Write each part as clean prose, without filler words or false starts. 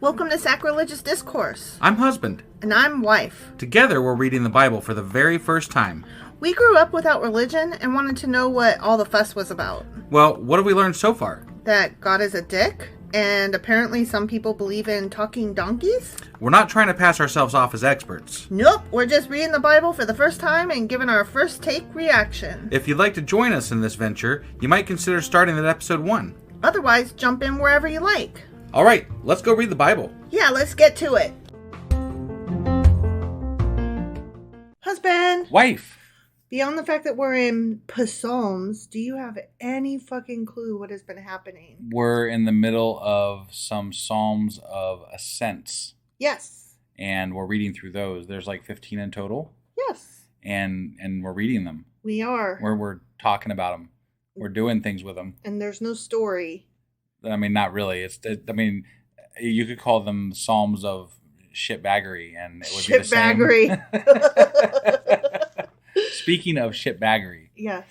Welcome to Sacrilegious Discourse. I'm husband. And I'm wife. Together, we're reading the Bible for the very first time. We grew up without religion and wanted to know what all the fuss was about. Well, what have we learned so far? That God is a dick, and apparently some people believe in talking donkeys? We're not trying to pass ourselves off as experts. Nope, we're just reading the Bible for the first time and giving our first take reaction. If you'd like to join us in this venture, you might consider starting at episode 1. Otherwise, jump in wherever you like. All right, let's go read the Bible. Yeah, let's get to it. Husband! Wife! Beyond the fact that we're in Psalms, do you have any fucking clue what has been happening? We're in the middle of some Psalms of Ascents. Yes. And we're reading through those. There's like 15 in total. Yes. And we're reading them. We are. We're talking about them. We're doing things with them. And there's no story. I mean, not really. You could call them Psalms of shitbaggery, and it would be the same. Shitbaggery. Speaking of shitbaggery. Yes.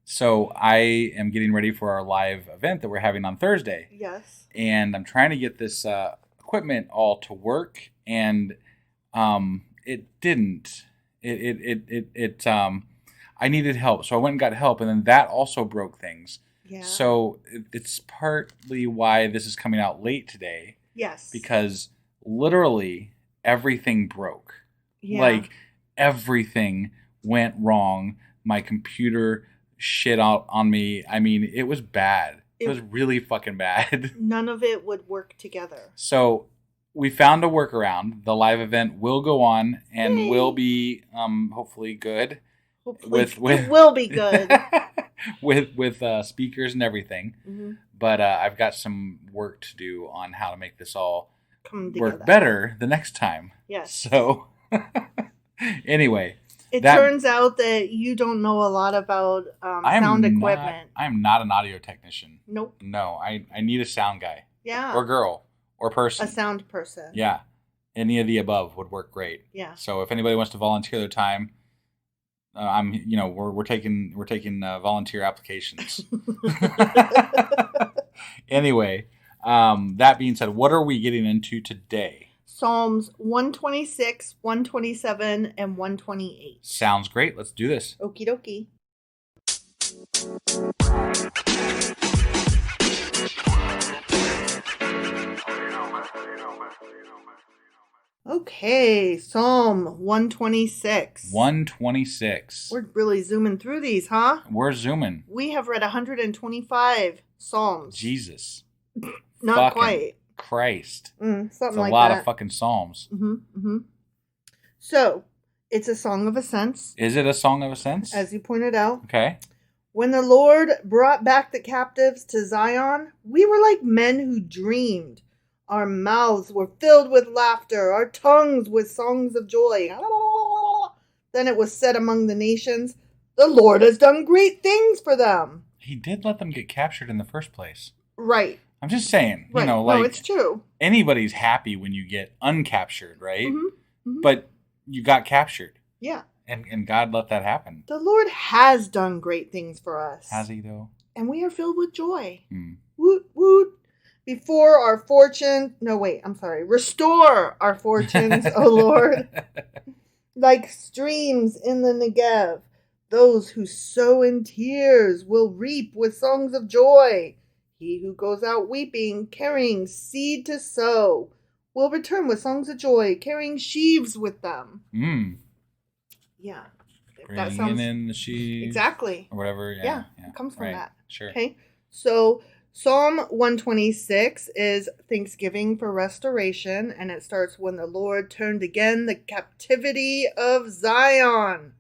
So I am getting ready for our live event that we're having on Thursday. Yes. And I'm trying to get this equipment all to work, and it didn't. I needed help, so I went and got help, and then that also broke things. Yeah. So it's partly why this is coming out late today. Yes. Because literally everything broke. Yeah. Like everything went wrong. My computer shit out on me. I mean, it was bad. It was really fucking bad. None of it would work together. So we found a workaround. The live event will go on and will be hopefully good. Hopefully it will be good. with speakers and everything. Mm-hmm. But I've got some work to do on how to make this all work better the next time. Yes. So anyway. It turns out that you don't know a lot about sound equipment. I'm not an audio technician. Nope. No, I need a sound guy. Yeah. Or girl. Or person. A sound person. Yeah. Any of the above would work great. Yeah. So if anybody wants to volunteer their time, we're taking volunteer applications. Anyway, that being said, what are we getting into today? Psalms 126, 127, and 128. Sounds great. Let's do this. Okie dokie. Okay, Psalm 126. 126. We're really zooming through these, huh? We're zooming. We have read 125 Psalms. Jesus. Not fucking quite. Christ. Something like that. It's a lot of fucking Psalms. Mm-hmm, mm-hmm. So, it's a song of ascents. Is it a song of ascents? As you pointed out. Okay. When the Lord brought back the captives to Zion, we were like men who dreamed. Our mouths were filled with laughter, our tongues with songs of joy. Then it was said among the nations, the Lord has done great things for them. He did let them get captured in the first place. Right. I'm just saying, right. No, it's true. Anybody's happy when you get uncaptured, right? Mm-hmm. Mm-hmm. But you got captured. Yeah. And God let that happen. The Lord has done great things for us. Has he, though? And we are filled with joy. Woot, woot. Restore our fortunes, O Lord, like streams in the Negev. Those who sow in tears will reap with songs of joy. He who goes out weeping, carrying seed to sow, will return with songs of joy, carrying sheaves with them. Yeah. That sounds in the sheaves. Exactly. Or whatever. Yeah. It comes from that. Sure. Okay. So Psalm 126 is Thanksgiving for restoration, and it starts when the Lord turned again the captivity of Zion.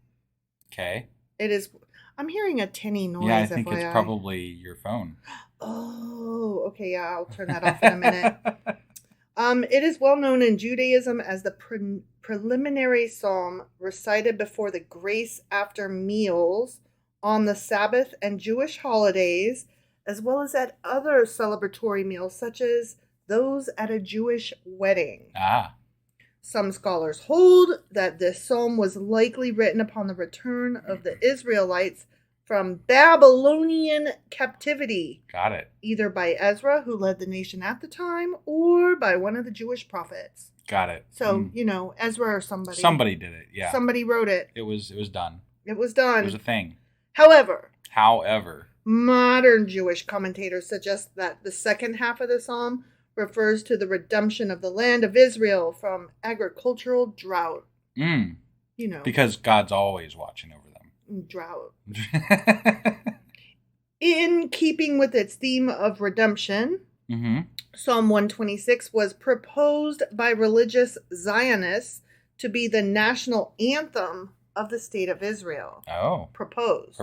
Okay. It is. I'm hearing a tinny noise. Yeah, I think FYI. It's probably your phone. Oh, okay. Yeah, I'll turn that off in a minute. It is well known in Judaism as the preliminary psalm recited before the grace after meals on the Sabbath and Jewish holidays, as well as at other celebratory meals, such as those at a Jewish wedding. Some scholars hold that this psalm was likely written upon the return of the Israelites from Babylonian captivity. Got it. Either by Ezra, who led the nation at the time, or by one of the Jewish prophets. Got it. So, Ezra or somebody. Somebody did it, yeah. Somebody wrote it. It was done. It was done. It was a thing. However, modern Jewish commentators suggest that the second half of the psalm refers to the redemption of the land of Israel from agricultural drought. Because God's always watching over them. Drought. In keeping with its theme of redemption, Psalm 126 was proposed by religious Zionists to be the national anthem of the state of Israel. Oh. Proposed,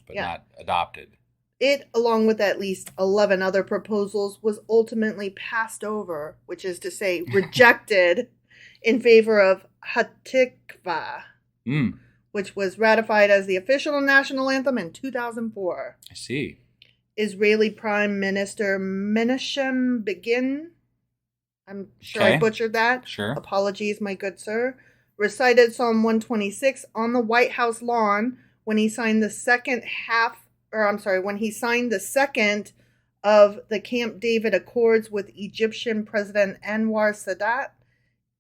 but not adopted. It, along with at least 11 other proposals, was ultimately passed over, which is to say, rejected, in favor of Hatikvah, which was ratified as the official national anthem in 2004. I see. Israeli Prime Minister Menachem Begin, I'm sure I butchered that. Sure. Apologies, my good sir. Recited Psalm 126 on the White House lawn when he signed the second of the Camp David Accords with Egyptian President Anwar Sadat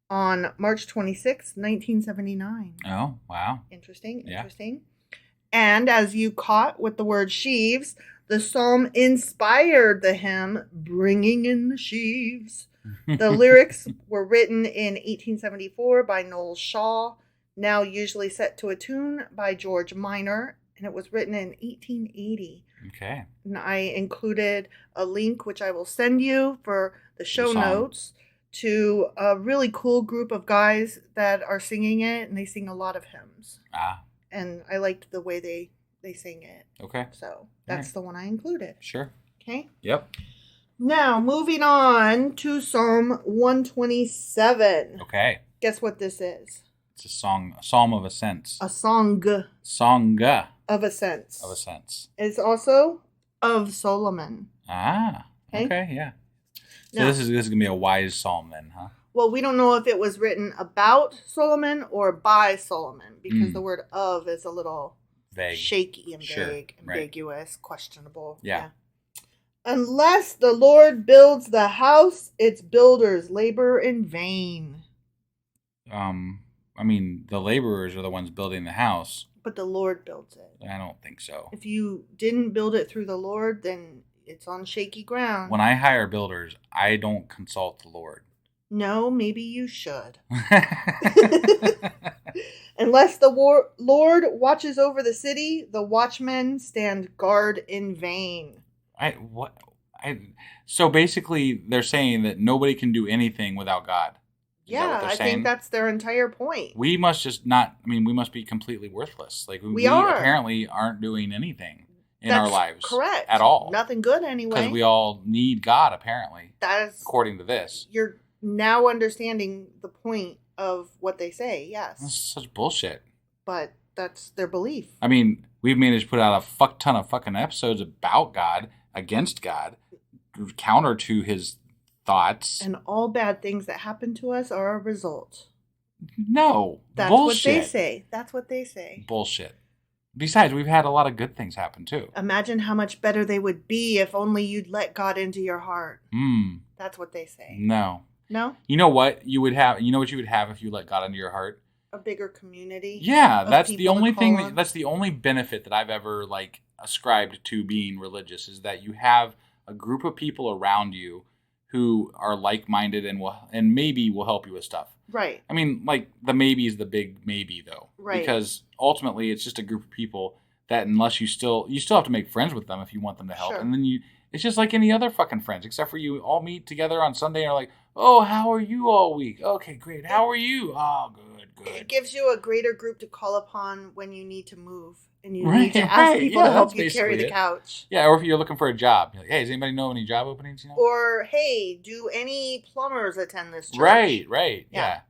on March 26, 1979. Oh, wow. Interesting. And as you caught with the word sheaves, the psalm inspired the hymn, Bringing in the Sheaves. The lyrics were written in 1874 by Noel Shaw, now usually set to a tune by George Minor, and it was written in 1880. Okay. And I included a link, which I will send you for the show notes, to a really cool group of guys that are singing it, and they sing a lot of hymns. And I liked the way they sing it. Okay. So that's the one I included. Sure. Okay. Yep. Now, moving on to Psalm 127. Okay. Guess what this is? It's a psalm of ascents. A song. Song. Of ascents. Of ascents. It's also of Solomon. Okay, yeah. So this is going to be a wise psalm then, huh? Well, we don't know if it was written about Solomon or by Solomon, because the word of is a little vague, shaky and vague, ambiguous, questionable. Yeah. Unless the Lord builds the house, its builders labor in vain. I mean, the laborers are the ones building the house. But the Lord builds it. I don't think so. If you didn't build it through the Lord, then it's on shaky ground. When I hire builders, I don't consult the Lord. No, maybe you should. Unless the Lord watches over the city, the watchmen stand guard in vain. So basically, they're saying that nobody can do anything without God. Yeah, I think that's their entire point. We must just we must be completely worthless. Like we apparently aren't doing anything in our lives. Correct. At all. Nothing good anyway. Because we all need God, apparently. That is, according to this. You're now understanding the point of what they say, yes. That's such bullshit. But that's their belief. I mean, we've managed to put out a fuck ton of fucking episodes about God, against God, counter to his thoughts. And all bad things that happen to us are a result. No. That's bullshit. What they say. That's what they say. Bullshit. Besides, we've had a lot of good things happen too. Imagine how much better they would be if only you'd let God into your heart. That's what they say. No. No? You know what you would have? You know what you would have if you let God into your heart? A bigger community. Yeah, that's the only thing. That's the only benefit that I've ever ascribed to being religious, is that you have a group of people around you who are like-minded and maybe will help you with stuff. Right. I mean, the maybe is the big maybe though. Right. Because ultimately it's just a group of people that unless you still have to make friends with them if you want them to help. Sure. And then it's just like any other fucking friends, except for you all meet together on Sunday and are like, oh, how are you all week? Okay, great. How are you? Oh, good. It gives you a greater group to call upon when you need to move. And you need to ask people to help you carry the couch. Yeah, or if you're looking for a job. You're like, hey, does anybody know any job openings? Or, hey, do any plumbers attend this church? Right. Yeah.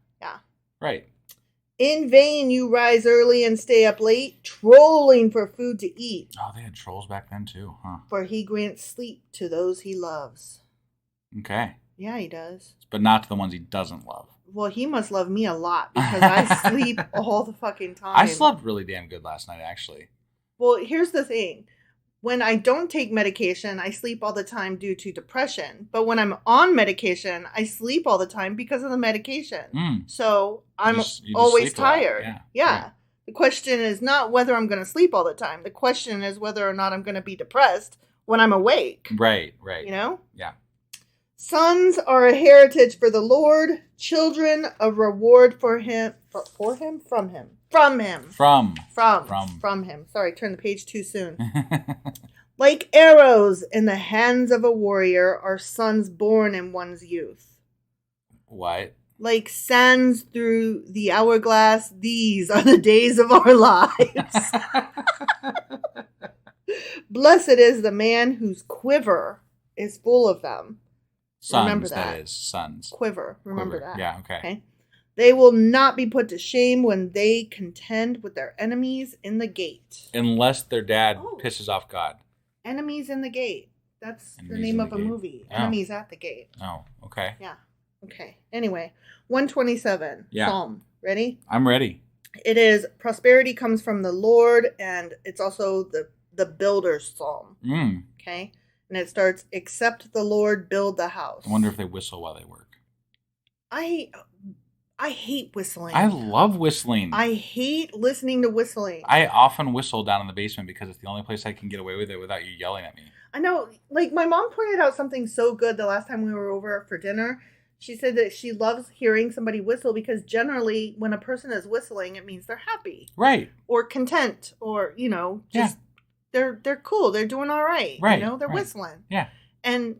Right. In vain you rise early and stay up late, trolling for food to eat. Oh, they had trolls back then too, huh? For he grants sleep to those he loves. Okay. Yeah, he does. But not to the ones he doesn't love. Well, he must love me a lot because I sleep all the fucking time. I slept really damn good last night, actually. Well, here's the thing. When I don't take medication, I sleep all the time due to depression. But when I'm on medication, I sleep all the time because of the medication. So I'm you always sleep a lot. tired. Yeah. Right. The question is not whether I'm going to sleep all the time. The question is whether or not I'm going to be depressed when I'm awake. Right. You know? Yeah. Sons are a heritage for the Lord. Children, a reward for him. For him? From him. From him. From him. Sorry, turned the page too soon. Like arrows in the hands of a warrior are sons born in one's youth. What? Like sands through the hourglass, these are the days of our lives. Blessed is the man whose quiver is full of them. Sons, remember that is sons. Quiver. Remember that. Yeah, okay. They will not be put to shame when they contend with their enemies in the gate. Unless their dad pisses off God. Enemies in the gate. That's the name of a movie. Oh. Enemies at the gate. Oh, okay. Yeah. Okay. Anyway, 127. Yeah. Psalm. Ready? I'm ready. It is prosperity comes from the Lord, and it's also the builder's psalm. Okay? And it starts, except the Lord build the house. I wonder if they whistle while they work. I hate whistling. I love whistling. I hate listening to whistling. I often whistle down in the basement because it's the only place I can get away with it without you yelling at me. I know. Like, my mom pointed out something so good the last time we were over for dinner. She said that she loves hearing somebody whistle because generally when a person is whistling, it means they're happy. Right. Or content or, just they're cool. They're doing all right. Right. They're whistling. Yeah. And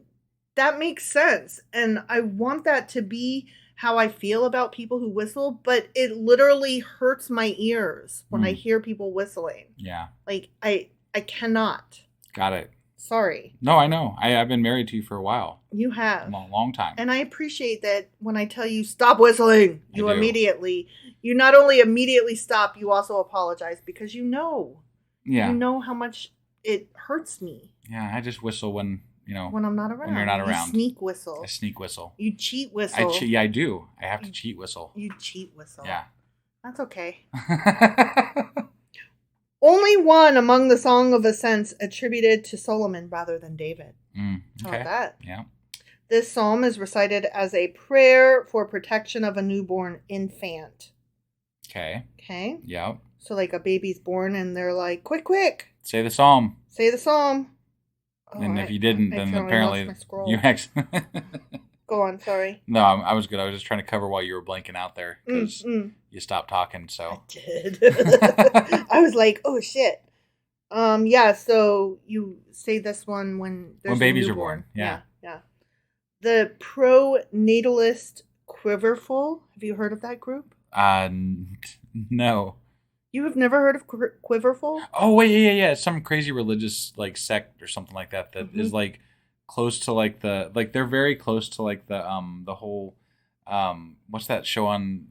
that makes sense. And I want that to be how I feel about people who whistle, but it literally hurts my ears when I hear people whistling. Yeah. Like, I cannot. Got it. Sorry. No, I know. I've been married to you for a while. You have. A long time. And I appreciate that when I tell you stop whistling, you not only immediately stop, you also apologize because you know. Yeah. You know how much it hurts me. Yeah, I just whistle when I'm not around. When you're not around. You sneak whistle. I sneak whistle. You cheat whistle. I do. I have to cheat whistle. You cheat whistle. Yeah. That's okay. Only one among the Song of Ascents attributed to Solomon rather than David. Okay. How about that? Yeah. This psalm is recited as a prayer for protection of a newborn infant. Okay. Okay. Yep. So like a baby's born and they're like, quick. Say the psalm. Say the psalm. And if you didn't, then apparently you actually... Go on, sorry. No, I was good. I was just trying to cover while you were blanking out there because you stopped talking. So I did. I was like, oh shit. Yeah. So you say this one when babies are born. Yeah. The pro-natalist Quiverfull. Have you heard of that group? No. You have never heard of Quiverfull? Oh wait, yeah. Some crazy religious like sect or something like that is like close to like they're very close to like the whole what's that show on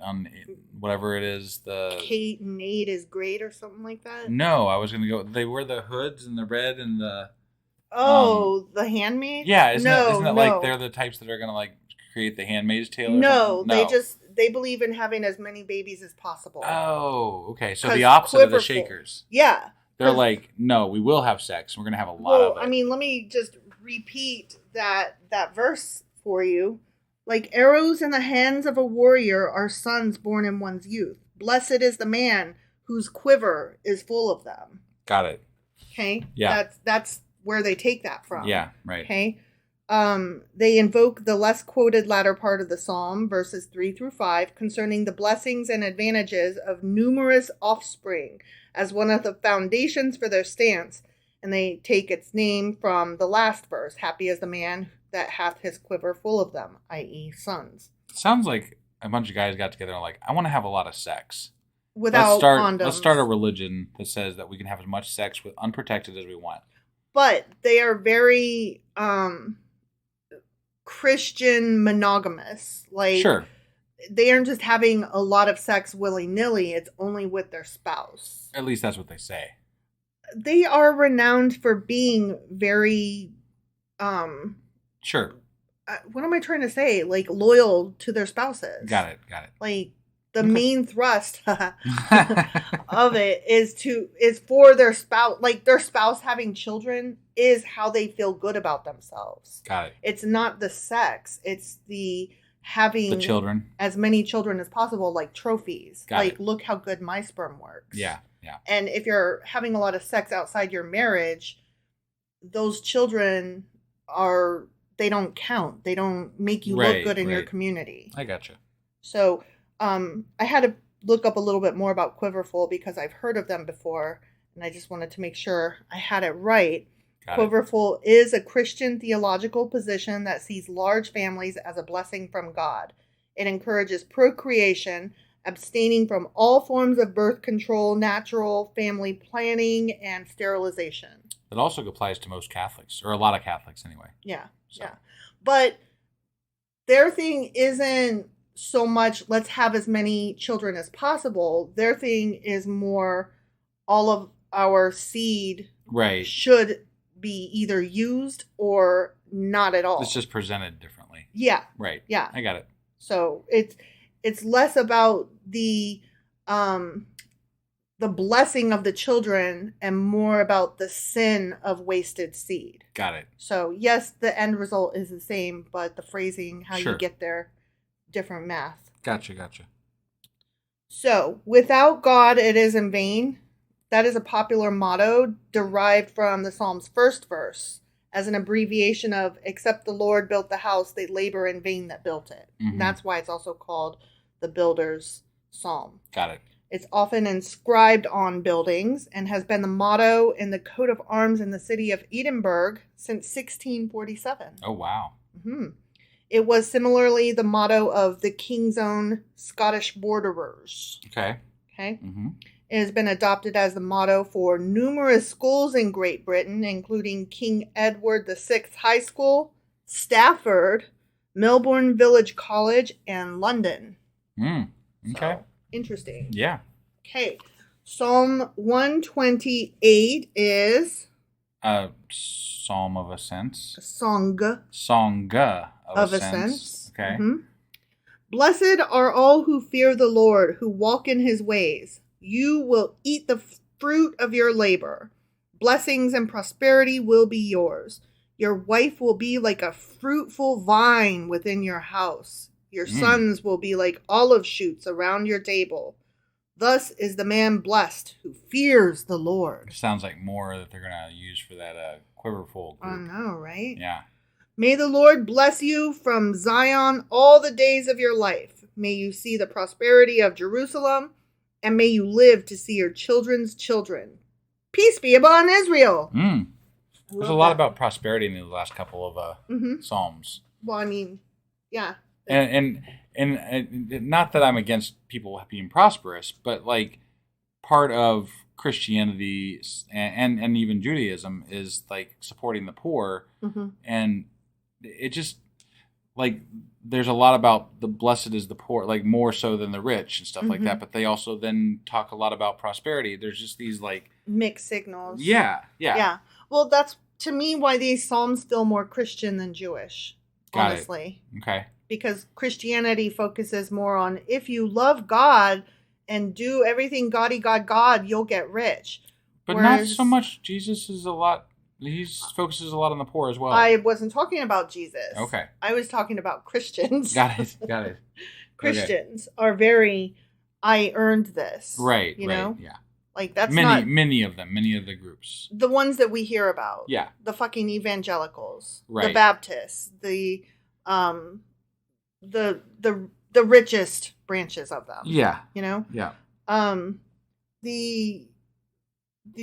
whatever it is, the Kate and Nate is great or something like that? No, I was gonna go. They wear the hoods and the red and the The Handmaid? Yeah, isn't that like they're the types that are gonna like create the Handmaid's Tale? No, they believe in having as many babies as possible. Oh, okay. So the opposite of the Shakers. Yeah. They're like, no, we will have sex. We're going to have a lot of it. I mean, let me just repeat that verse for you. Like arrows in the hands of a warrior are sons born in one's youth. Blessed is the man whose quiver is full of them. Got it. Okay? Yeah. That's where they take that from. Yeah, right. Okay? They invoke the less quoted latter part of the psalm, verses 3-5, concerning the blessings and advantages of numerous offspring as one of the foundations for their stance, and they take its name from the last verse, happy is the man that hath his quiver full of them, i.e. sons. Sounds like a bunch of guys got together and like, I want to have a lot of sex. Without condoms. Let's start a religion that says that we can have as much sex with unprotected as we want. But they are very Christian monogamous. Like, sure. They aren't just having a lot of sex willy-nilly. It's only with their spouse. At least that's what they say. They are renowned for being very... Sure. What am I trying to say? Like, loyal to their spouses. Got it. Like, The main thrust of it is for their spouse, like their spouse having children is how they feel good about themselves. Got it. It's not the sex. It's the having the children, as many children as possible, like trophies. Got like, it. Look how good my sperm works. Yeah. And if you're having a lot of sex outside your marriage, those children they don't count. They don't make you look good in your community. I gotcha. So, I had to look up a little bit more about Quiverfull because I've heard of them before, and I just wanted to make sure I had it right. Quiverfull is a Christian theological position that sees large families as a blessing from God. It encourages procreation, abstaining from all forms of birth control, natural family planning, and sterilization. It also applies to most Catholics, or a lot of Catholics anyway. Yeah. But their thing isn't so much let's have as many children as possible. Their thing is more all of our seed should be either used or not at all. It's just presented differently. Yeah. Right. Yeah. I got it. So it's less about the blessing of the children and more about the sin of wasted seed. Got it. So yes, the end result is the same, but the phrasing, how you get there, different math. Gotcha. So, without God, it is in vain. That is a popular motto derived from the Psalm's first verse as an abbreviation of, except the Lord built the house, they labor in vain that built it. Mm-hmm. And that's why it's also called the Builder's Psalm. Got it. It's often inscribed on buildings and has been the motto in the coat of arms in the city of Edinburgh since 1647. Oh, wow. Mm-hmm. It was similarly the motto of the King's Own Scottish Borderers. Okay. Mm-hmm. It has been adopted as the motto for numerous schools in Great Britain, including King Edward VI High School, Stafford, Melbourne Village College, and London. Okay. So, interesting. Yeah. Okay. Psalm 128 is... Psalm of Ascents. Song of Ascents. Okay. Mm-hmm. Blessed are all who fear the Lord, who walk in his ways. You will eat the fruit of your labor. Blessings and prosperity will be yours. Your wife will be like a fruitful vine within your house. Your sons will be like olive shoots around your table. Thus is the man blessed who fears the Lord. Sounds like more that they're going to use for that Quiverfull group. I know, right? Yeah. May the Lord bless you from Zion all the days of your life. May you see the prosperity of Jerusalem, and may you live to see your children's children. Peace be upon Israel. There's a lot about prosperity in the last couple of Psalms. Well, I mean, yeah. And not that I'm against people being prosperous, but like part of Christianity and even Judaism is like supporting the poor. And it just like there's a lot about the blessed is the poor, like more so than the rich and stuff like that. But they also then talk a lot about prosperity. There's just these like mixed signals. Yeah. Well, that's to me why these Psalms feel more Christian than Jewish. Honestly. Okay. Because Christianity focuses more on if you love God and do everything God, you'll get rich. But not so much. Jesus is a lot. He focuses a lot on the poor as well. I wasn't talking about Jesus. Okay. I was talking about Christians. Got it. Christians are very, I earned this. Right. You know? Yeah. Like that's many of them, many of the groups. The ones that we hear about. Yeah. The fucking evangelicals. Right. The Baptists. The richest branches of them. Yeah. You know? Yeah. The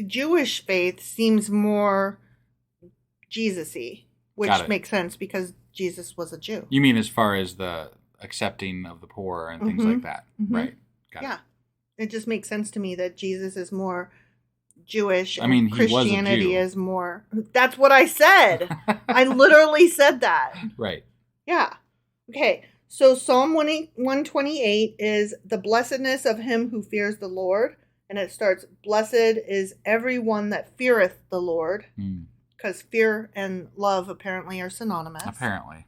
Jewish faith seems more Jesus-y, which makes sense because Jesus was a Jew. You mean as far as the accepting of the poor and things like that? Right. Got it. It just makes sense to me that Jesus is more Jewish and he Christianity was a Jew. is more... That's what I said. I literally said that. Right. Yeah. Okay. So Psalm 128 is the blessedness of him who fears the Lord. And it starts, blessed is everyone that feareth the Lord. Because fear and love apparently are synonymous. Apparently.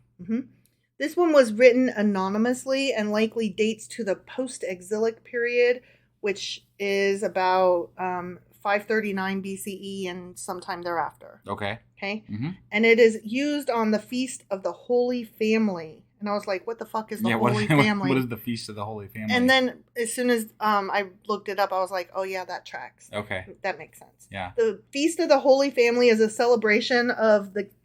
This one was written anonymously and likely dates to the post-exilic period, which is about 539 BCE and sometime thereafter. Okay. Okay? Mm-hmm. And it is used on the Feast of the Holy Family. And I was like, what the fuck is the Holy Family? What is the Feast of the Holy Family? And then as soon as I looked it up, I was like, oh yeah, that tracks. Okay. That makes sense. Yeah. The Feast of the Holy Family is a celebration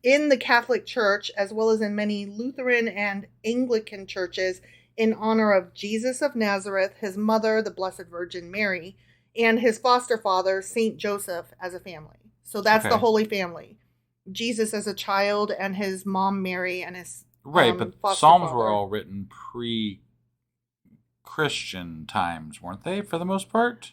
in the Catholic Church, as well as in many Lutheran and Anglican churches, in honor of Jesus of Nazareth, his mother, the Blessed Virgin Mary, and his foster father, Saint Joseph, as a family. So that's the Holy Family. Jesus as a child and his mom Mary and his right, but Psalms were all written pre-Christian times, weren't they, for the most part?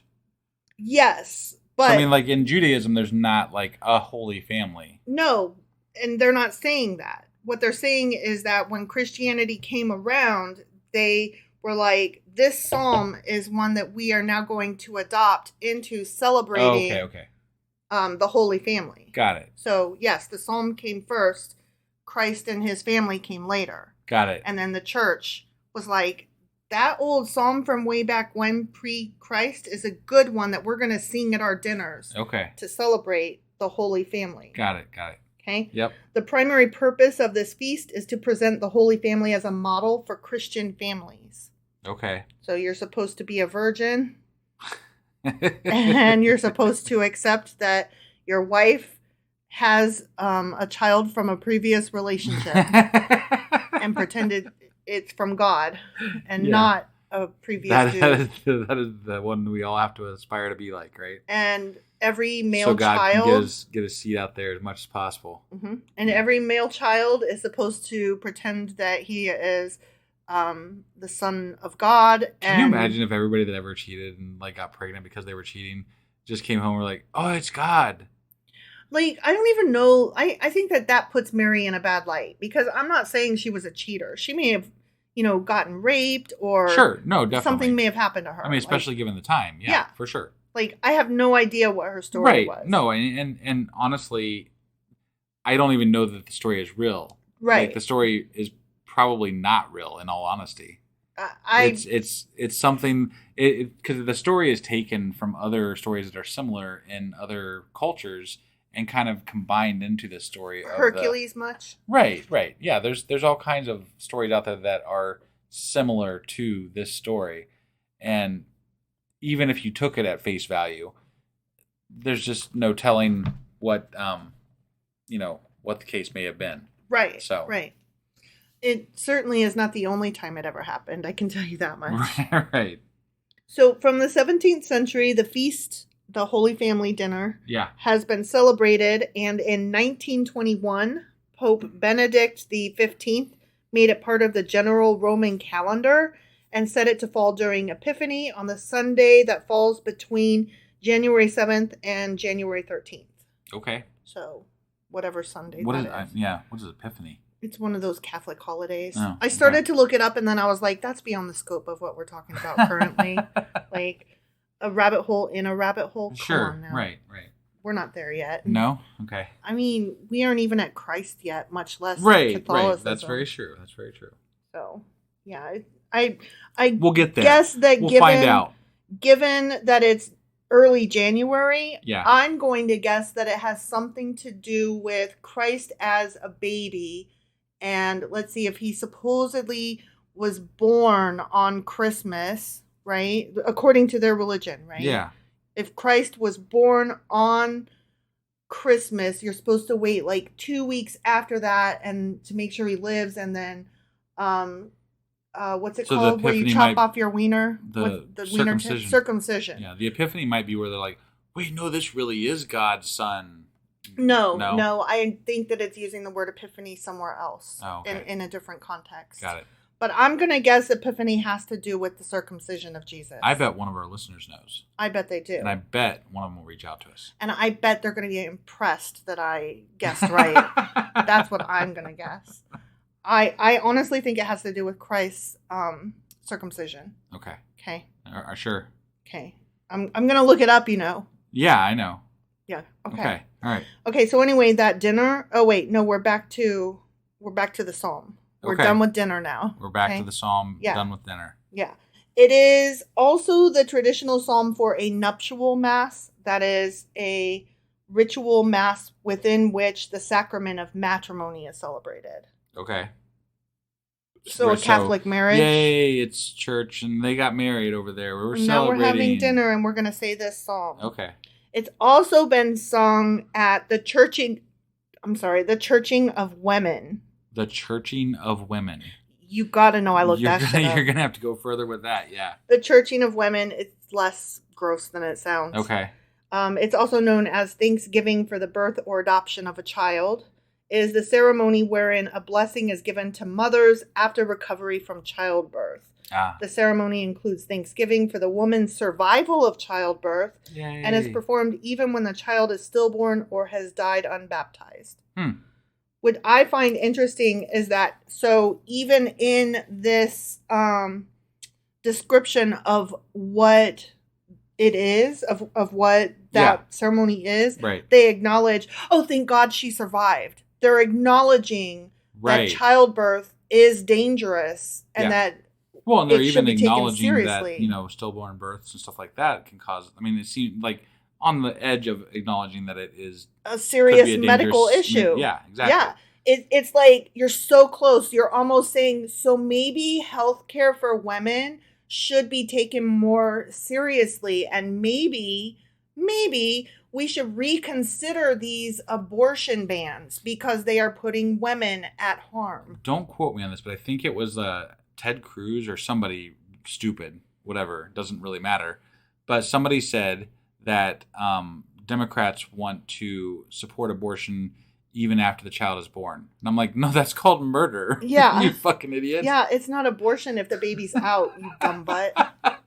Yes, but... I mean, like, in Judaism, there's not, like, a Holy Family. No, and they're not saying that. What they're saying is that when Christianity came around, they were like, this psalm is one that we are now going to adopt into celebrating the Holy Family. Got it. So, yes, the psalm came first. Christ and his family came later. Got it. And then the church was like, that old psalm from way back when, pre-Christ, is a good one that we're going to sing at our dinners. Okay. To celebrate the Holy Family. Got it. Okay? Yep. The primary purpose of this feast is to present the Holy Family as a model for Christian families. Okay. So you're supposed to be a virgin. And you're supposed to accept that your wife has a child from a previous relationship and pretended it's from God and not a previous dude. That is the one we all have to aspire to be like, right? And every male so God child can get a seat out there as much as possible. Mm-hmm. And every male child is supposed to pretend that he is the son of God. Can you imagine if everybody that ever cheated and like got pregnant because they were cheating just came home and were like, oh, it's God? Like, I don't even know. I think that puts Mary in a bad light because I'm not saying she was a cheater. She may have, gotten raped or definitely something may have happened to her. I mean, especially given the time. Yeah, for sure. Like, I have no idea what her story was. No, and honestly, I don't even know that the story is real. Right. Like, the story is probably not real, in all honesty. It's something because the story is taken from other stories that are similar in other cultures and kind of combined into this story. Hercules much? Right. Yeah, there's all kinds of stories out there that are similar to this story. And even if you took it at face value, there's just no telling what what the case may have been. Right. So right. It certainly is not the only time it ever happened. I can tell you that much. Right. So from the 17th century, the feast, the Holy Family dinner, has been celebrated, and in 1921, Pope Benedict XV made it part of the general Roman calendar and set it to fall during Epiphany on the Sunday that falls between January 7th and January 13th. Okay. So whatever Sunday what that is. What is Epiphany? It's one of those Catholic holidays. Oh, I started to look it up, and then I was like, that's beyond the scope of what we're talking about currently. Like, a rabbit hole in a rabbit hole? Sure, right. We're not there yet. No? Okay. I mean, we aren't even at Christ yet, much less Catholicism. Right. That's very true. So, yeah. We'll get there. Guess that we'll find out. Given that it's early January, yeah. I'm going to guess that it has something to do with Christ as a baby. And let's see, if he supposedly was born on Christmas, right? According to their religion, right? Yeah. If Christ was born on Christmas, you're supposed to wait like 2 weeks after that and to make sure he lives. And then, what's it called? Where you chop off your wiener? The circumcision. Circumcision. Yeah. The Epiphany might be where they're like, wait, no, this really is God's son. No. I think that it's using the word epiphany somewhere else in a different context. Got it. But I'm going to guess epiphany has to do with the circumcision of Jesus. I bet one of our listeners knows. I bet they do. And I bet one of them will reach out to us. And I bet they're going to be impressed that I guessed right. That's what I'm going to guess. I honestly think it has to do with Christ's circumcision. Okay. Sure. Okay. I'm going to look it up, Yeah, I know. Yeah. Okay. All right. Okay. So anyway, that dinner. Oh wait, no, we're back to the psalm. We're done with dinner now. We're back to the psalm, done with dinner. Yeah. It is also the traditional psalm for a nuptial mass. That is a ritual mass within which the sacrament of matrimony is celebrated. Okay. So a Catholic marriage. Yay, it's church, and they got married over there. We're celebrating. Now we're having dinner, and we're going to say this psalm. Okay. It's also been sung at the churching of women. The churching of women. You got to know I looked that shit up. You're going to have to go further with that, yeah. The churching of women, it's less gross than it sounds. Okay. It's also known as Thanksgiving for the birth or adoption of a child. It is the ceremony wherein a blessing is given to mothers after recovery from childbirth. The ceremony includes Thanksgiving for the woman's survival of childbirth. Yay. And is performed even when the child is stillborn or has died unbaptized. What I find interesting is that, so even in this description of what it is, of what that ceremony is, they acknowledge, oh, thank God she survived. They're acknowledging that childbirth is dangerous and that and they're even acknowledging that, stillborn births and stuff like that can cause, it seems like on the edge of acknowledging that it is a serious medical issue. Yeah, exactly. Yeah. It's like you're so close. You're almost saying, so maybe healthcare for women should be taken more seriously, and maybe we should reconsider these abortion bans because they are putting women at harm. Don't quote me on this, but I think it was Ted Cruz or somebody stupid, whatever, doesn't really matter. But somebody said that Democrats want to support abortion even after the child is born. And I'm like, no, that's called murder. Yeah. You fucking idiot. Yeah, it's not abortion if the baby's out, you dumb butt.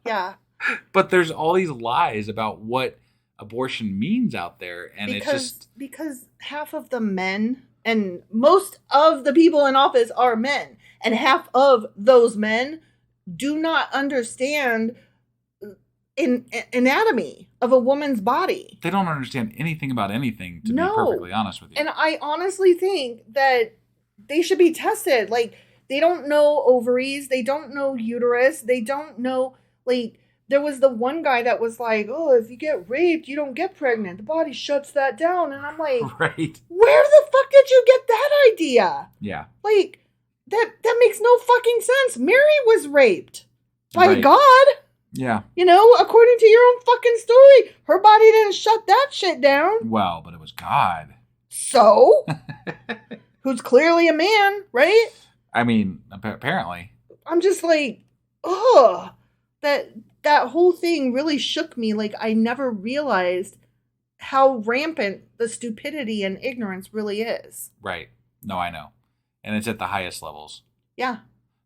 Yeah. But there's all these lies about what abortion means out there. And because half of the men and most of the people in office are men. And half of those men do not understand anatomy of a woman's body. They don't understand anything about anything, to be perfectly honest with you. And I honestly think that they should be tested. Like, they don't know ovaries. They don't know uterus. They don't know, there was the one guy that was like, oh, if you get raped, you don't get pregnant. The body shuts that down. And I'm like, right. Where the fuck did you get that idea? Yeah. That makes no fucking sense. Mary was raped by God. Yeah. According to your own fucking story, her body didn't shut that shit down. Well, but it was God. So? Who's clearly a man, right? Apparently. I'm just like, ugh. That whole thing really shook me. I never realized how rampant the stupidity and ignorance really is. Right. No, I know. And it's at the highest levels. Yeah.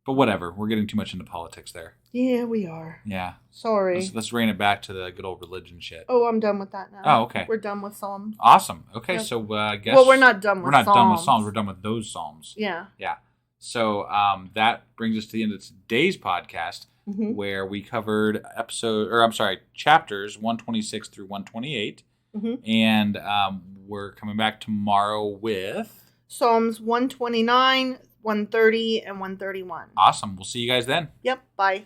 But whatever. We're getting too much into politics there. Yeah, we are. Yeah. Sorry. Let's rein it back to the good old religion shit. Oh, I'm done with that now. Oh, okay. We're done with Psalms. Awesome. Okay, so I guess... Well, we're not done with Psalms. We're not done with Psalms. We're done with those Psalms. Yeah. Yeah. So that brings us to the end of today's podcast, where we covered chapters 126 through 128. And we're coming back tomorrow with... Psalms 129, 130, and 131. Awesome. We'll see you guys then. Yep. Bye.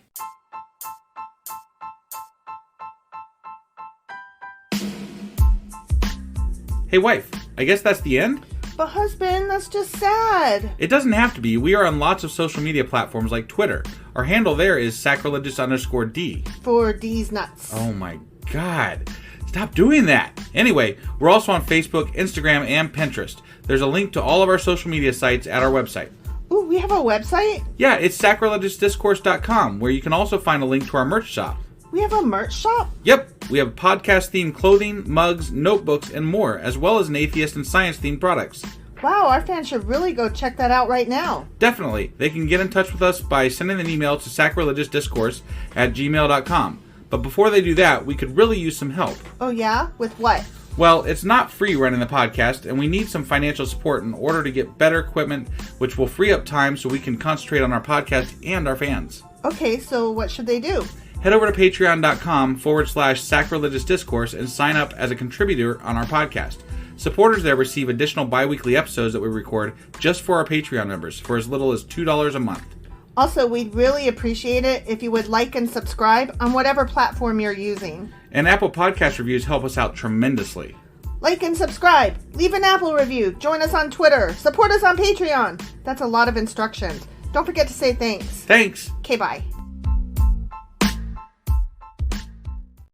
Hey, wife. I guess that's the end? But husband, that's just sad. It doesn't have to be. We are on lots of social media platforms like Twitter. Our handle there is sacrilegious_D. For D's nuts. Oh my God. Stop doing that. Anyway, we're also on Facebook, Instagram, and Pinterest. There's a link to all of our social media sites at our website. Ooh, we have a website? Yeah, it's sacrilegiousdiscourse.com, where you can also find a link to our merch shop. We have a merch shop? Yep, we have podcast-themed clothing, mugs, notebooks, and more, as well as an atheist and science-themed products. Wow, our fans should really go check that out right now. Definitely. They can get in touch with us by sending an email to sacrilegiousdiscourse@gmail.com. But before they do that, we could really use some help. Oh yeah? With what? Well, it's not free running the podcast, and we need some financial support in order to get better equipment, which will free up time so we can concentrate on our podcast and our fans. Okay, so what should they do? Head over to patreon.com/sacrilegiousdiscourse and sign up as a contributor on our podcast. Supporters there receive additional bi-weekly episodes that we record just for our Patreon members for as little as $2 a month. Also, we'd really appreciate it if you would like and subscribe on whatever platform you're using. And Apple Podcast reviews help us out tremendously. Like and subscribe. Leave an Apple review. Join us on Twitter. Support us on Patreon. That's a lot of instructions. Don't forget to say thanks. Thanks. Okay, bye.